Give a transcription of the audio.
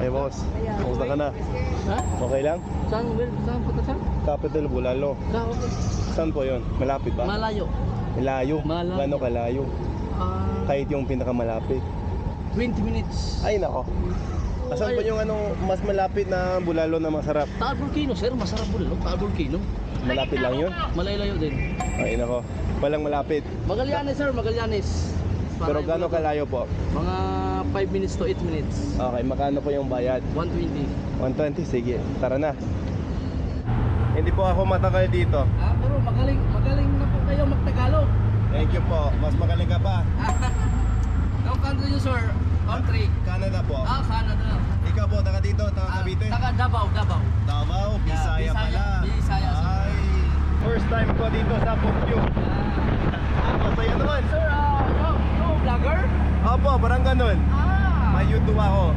Okay, boss. Kumusta ka na? Ha? Okay lang? Saan punta saan? Capital Bulalo. Okay. Saan po yun? Malapit ba? Malayo. Malayo. Malayo. Gano'ng kalayo? Kahit yung pinakamalapit. 20 minutes. Ay, nako. Asan po yung mas malapit na bulalo na masarap? Taal Volcano, sir. Masarap po rin. Taal Volcano. Malapit lang yun? Malayo din. Ay, nako. Walang malapit. Magallanes, sir. Magallanes. Pero gano'ng kalayo po? Mga 5 minutes to 8 minutes. Okay, magkano po yung bayad? 120. 120, sige. Tara na. Hindi po ako matagal dito. Pero magaling na po kayo magtagalog. Thank you po. Mas magaling ka pa. Anong country nyo, sir? Country? Canada po. Canada. Ikaw po, taga dito, taga Cavite? Taga Davao. Davao, Bisaya pala. Bisaya, sir. Ay, first time ko dito sa Pukyo. Masaya naman. Sir, no vlogger? Opo, parang ganun. May YouTube ako.